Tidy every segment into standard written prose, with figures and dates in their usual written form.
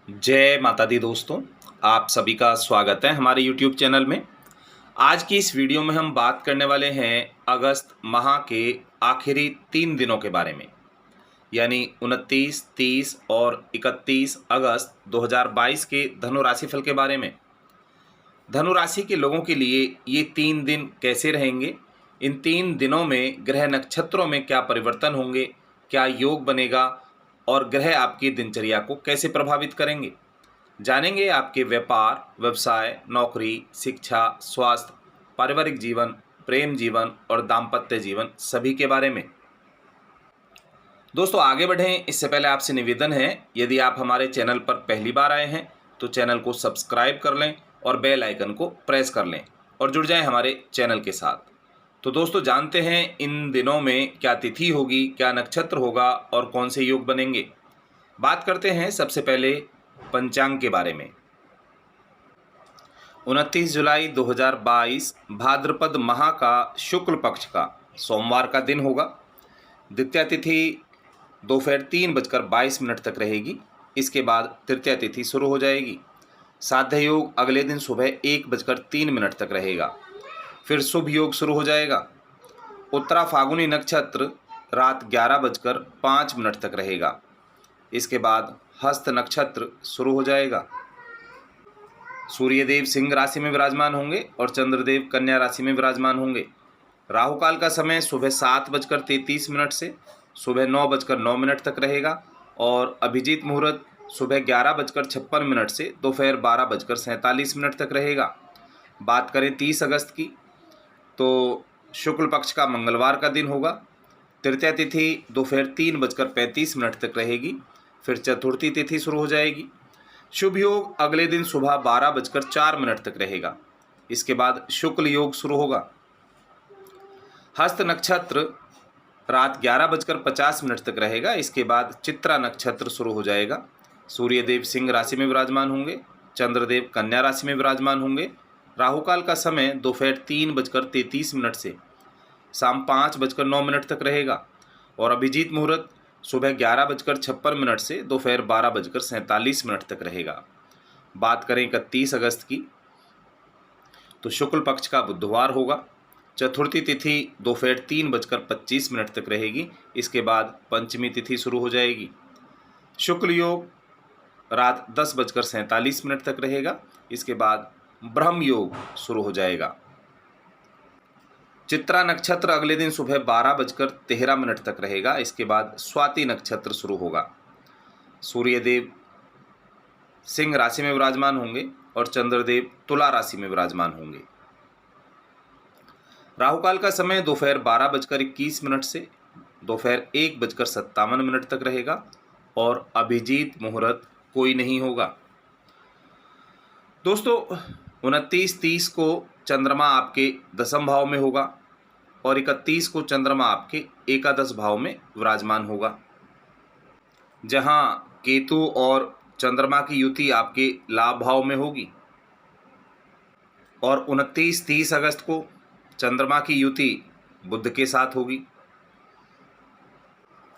जय माता दी दोस्तों, आप सभी का स्वागत है हमारे YouTube चैनल में। आज की इस वीडियो में हम बात करने वाले हैं अगस्त माह के आखिरी 3 दिनों के बारे में, यानी 29, 30 और 31 अगस्त 2022 के धनु राशिफल के बारे में। धनु राशि के लोगों के लिए ये 3 दिन कैसे रहेंगे, इन 3 दिनों में ग्रह नक्षत्रों में क्या परिवर्तन होंगे, क्या योग बनेगा और ग्रह आपकी दिनचर्या को कैसे प्रभावित करेंगे, जानेंगे आपके व्यापार, व्यवसाय, नौकरी, शिक्षा, स्वास्थ्य, पारिवारिक जीवन, प्रेम जीवन और दाम्पत्य जीवन सभी के बारे में। दोस्तों आगे बढ़ें इससे पहले आपसे निवेदन है, यदि आप हमारे चैनल पर पहली बार आए हैं तो चैनल को सब्सक्राइब कर लें और बेल आइकन को प्रेस कर लें और जुड़ जाएं हमारे चैनल के साथ। तो दोस्तों जानते हैं इन दिनों में क्या तिथि होगी, क्या नक्षत्र होगा और कौन से योग बनेंगे। बात करते हैं सबसे पहले पंचांग के बारे में। 29 जुलाई 2022 भाद्रपद माह का शुक्ल पक्ष का सोमवार का दिन होगा। द्वितीया तिथि दोपहर 3:22 तक रहेगी। इसके बाद तृतीया तिथि शुरू हो जाएगी। साध्य योग अगले दिन सुबह 1:03 तक रहेगा। फिर शुभ योग शुरू हो जाएगा। उत्तरा फागुनी नक्षत्र रात 11:05 तक रहेगा। इसके बाद हस्त नक्षत्र शुरू हो जाएगा। सूर्यदेव सिंह राशि में विराजमान होंगे और चंद्रदेव कन्या राशि में विराजमान होंगे। राहु काल का समय सुबह 7:33 से सुबह 9:09 तक रहेगा और अभिजीत मुहूर्त सुबह 11:56 से दोपहर 12:47 तक रहेगा। बात करें 30 अगस्त की तो शुक्ल पक्ष का मंगलवार का दिन होगा। तृतीया तिथि दोपहर 3:35 तक रहेगी। फिर चतुर्थी तिथि शुरू हो जाएगी। शुभ योग अगले दिन सुबह 12:04 तक रहेगा। इसके बाद शुक्ल योग शुरू होगा। हस्त नक्षत्र रात 11:50 तक रहेगा। इसके बाद चित्रा नक्षत्र शुरू हो जाएगा। सूर्यदेव सिंह राशि में विराजमान होंगे, चंद्रदेव कन्या राशि में विराजमान होंगे। राहु काल का समय दोपहर 3:33 से शाम 5:09 तक रहेगा और अभिजीत मुहूर्त सुबह 11:56 से दोपहर 12:47 तक रहेगा। बात करें 31 अगस्त की तो शुक्ल पक्ष का बुधवार होगा। चतुर्थी तिथि दोपहर 3:25 तक रहेगी। इसके बाद पंचमी तिथि शुरू हो जाएगी। शुक्ल योग रात 10:47 तक रहेगा। इसके बाद ब्रह्म योग शुरू हो जाएगा। चित्रा नक्षत्र अगले दिन सुबह 12:13 तक रहेगा। इसके बाद स्वाति नक्षत्र शुरू होगा। सूर्यदेव सिंह राशि में विराजमान होंगे और चंद्रदेव तुला राशि में विराजमान होंगे। राहुकाल का समय दोपहर 12:21 से दोपहर 1:57 तक रहेगा और अभिजीत मुहूर्त कोई नहीं होगा। दोस्तों 29-30 को चंद्रमा आपके 10वें भाव में होगा और 31 को चंद्रमा आपके एकादश भाव में विराजमान होगा, जहां केतु और चंद्रमा की युति आपके लाभ भाव में होगी। और 29-30 अगस्त को चंद्रमा की युति बुध के साथ होगी।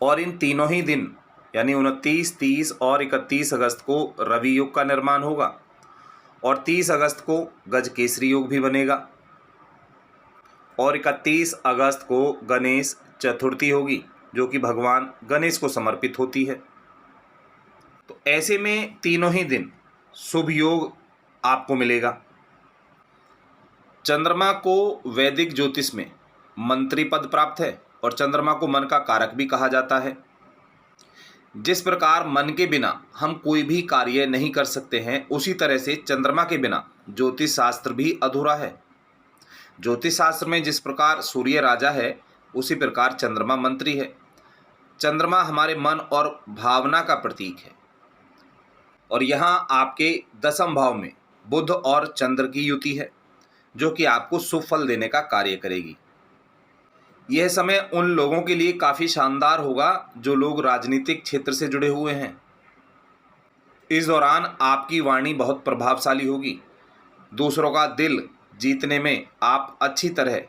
और इन तीनों ही दिन यानी 29, 30 और 31 अगस्त को रवि योग का निर्माण होगा और 30 अगस्त को गज केसरी योग भी बनेगा और 31 अगस्त को गणेश चतुर्थी होगी, जो कि भगवान गणेश को समर्पित होती है। तो ऐसे में तीनों ही दिन शुभ योग आपको मिलेगा। चंद्रमा को वैदिक ज्योतिष में मंत्री पद प्राप्त है और चंद्रमा को मन का कारक भी कहा जाता है। जिस प्रकार मन के बिना हम कोई भी कार्य नहीं कर सकते हैं, उसी तरह से चंद्रमा के बिना ज्योतिष शास्त्र भी अधूरा है। ज्योतिष शास्त्र में जिस प्रकार सूर्य राजा है, उसी प्रकार चंद्रमा मंत्री है। चंद्रमा हमारे मन और भावना का प्रतीक है और यहाँ आपके 10वें भाव में बुध और चंद्र की युति है, जो कि आपको शुभ फल देने का कार्य करेगी। यह समय उन लोगों के लिए काफ़ी शानदार होगा जो लोग राजनीतिक क्षेत्र से जुड़े हुए हैं। इस दौरान आपकी वाणी बहुत प्रभावशाली होगी। दूसरों का दिल जीतने में आप अच्छी तरह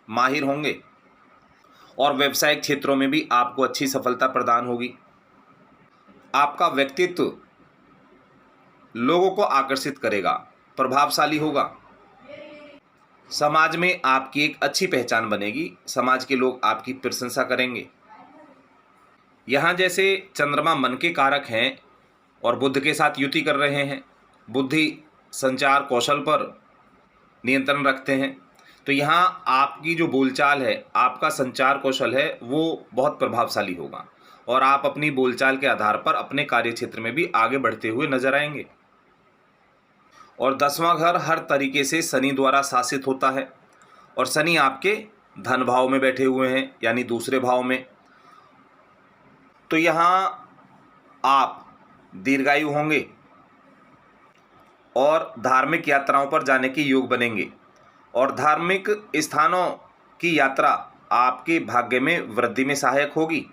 माहिर होंगे और व्यावसायिक क्षेत्रों में भी आपको अच्छी सफलता प्रदान होगी। आपका व्यक्तित्व लोगों को आकर्षित करेगा, प्रभावशाली होगा। समाज में आपकी एक अच्छी पहचान बनेगी, समाज के लोग आपकी प्रशंसा करेंगे। यहाँ जैसे चंद्रमा मन के कारक हैं और बुध के साथ युति कर रहे हैं, बुद्धि संचार कौशल पर नियंत्रण रखते हैं, तो यहाँ आपकी जो बोलचाल है, आपका संचार कौशल है, वो बहुत प्रभावशाली होगा और आप अपनी बोलचाल के आधार पर अपने कार्य क्षेत्र में भी आगे बढ़ते हुए नजर आएंगे। और 10वां घर हर तरीके से शनि द्वारा शासित होता है और शनि आपके धन भाव में बैठे हुए हैं, यानी दूसरे भाव में। तो यहाँ आप दीर्घायु होंगे और धार्मिक यात्राओं पर जाने के योग बनेंगे और धार्मिक स्थानों की यात्रा आपके भाग्य में वृद्धि में सहायक होगी।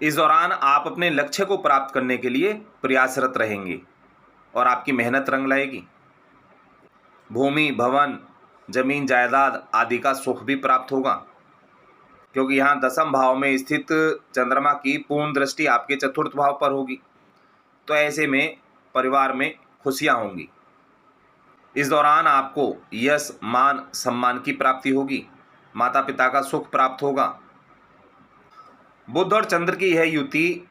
इस दौरान आप अपने लक्ष्य को प्राप्त करने के लिए प्रयासरत रहेंगे और आपकी मेहनत रंग लाएगी। भूमि, भवन, जमीन जायदाद आदि का सुख भी प्राप्त होगा, क्योंकि यहाँ 10वें भाव में स्थित चंद्रमा की पूर्ण दृष्टि आपके 4th भाव पर होगी। तो ऐसे में परिवार में खुशियाँ होंगी। इस दौरान आपको यश, मान, सम्मान की प्राप्ति होगी, माता पिता का सुख प्राप्त होगा। बुध और चंद्र की यह युति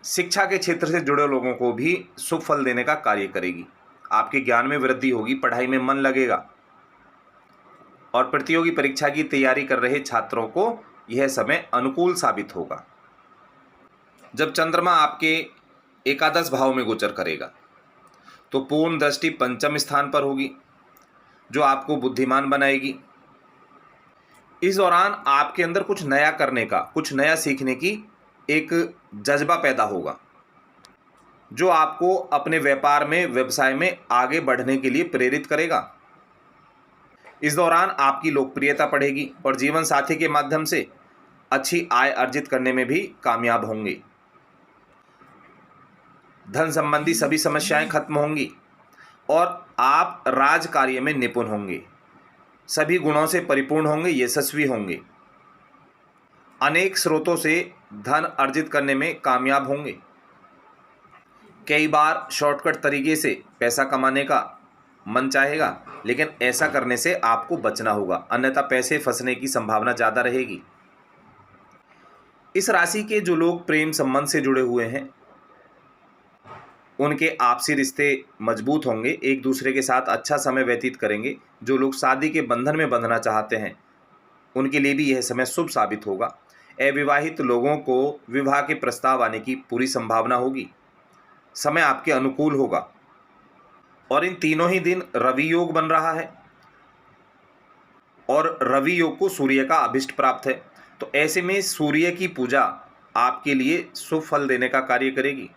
शिक्षा के क्षेत्र से जुड़े लोगों को भी शुभ फल देने का कार्य करेगी। आपके ज्ञान में वृद्धि होगी, पढ़ाई में मन लगेगा और प्रतियोगी परीक्षा की तैयारी कर रहे छात्रों को यह समय अनुकूल साबित होगा। जब चंद्रमा आपके एकादश भाव में गोचर करेगा तो पूर्ण दृष्टि 5वें स्थान पर होगी, जो आपको बुद्धिमान बनाएगी। इस दौरान आपके अंदर कुछ नया करने का, कुछ नया सीखने की एक जज्बा पैदा होगा, जो आपको अपने व्यापार में, व्यवसाय में आगे बढ़ने के लिए प्रेरित करेगा। इस दौरान आपकी लोकप्रियता बढ़ेगी और जीवन साथी के माध्यम से अच्छी आय अर्जित करने में भी कामयाब होंगे। धन संबंधी सभी समस्याएं खत्म होंगी और आप राज कार्य में निपुण होंगे, सभी गुणों से परिपूर्ण होंगे, यशस्वी होंगे, अनेक स्रोतों से धन अर्जित करने में कामयाब होंगे। कई बार शॉर्टकट तरीके से पैसा कमाने का मन चाहेगा, लेकिन ऐसा करने से आपको बचना होगा, अन्यथा पैसे फंसने की संभावना ज़्यादा रहेगी। इस राशि के जो लोग प्रेम संबंध से जुड़े हुए हैं, उनके आपसी रिश्ते मजबूत होंगे, एक दूसरे के साथ अच्छा समय व्यतीत करेंगे। जो लोग शादी के बंधन में बंधना चाहते हैं, उनके लिए भी यह समय शुभ साबित होगा। अविवाहित लोगों को विवाह के प्रस्ताव आने की पूरी संभावना होगी, समय आपके अनुकूल होगा। और इन तीनों ही दिन रवि योग बन रहा है और रवि योग को सूर्य का अभिष्ट प्राप्त है, तो ऐसे में सूर्य की पूजा आपके लिए शुभ फल देने का कार्य करेगी।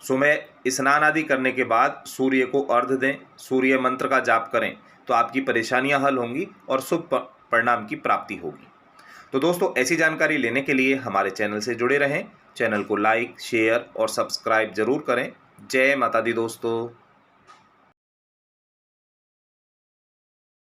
सुबह स्नान आदि करने के बाद सूर्य को अर्घ्य दें, सूर्य मंत्र का जाप करें, तो आपकी परेशानियां हल होंगी और शुभ परिणाम की प्राप्ति होगी। तो दोस्तों, ऐसी जानकारी लेने के लिए हमारे चैनल से जुड़े रहें। चैनल को लाइक, शेयर और सब्सक्राइब जरूर करें। जय माता दी दोस्तों।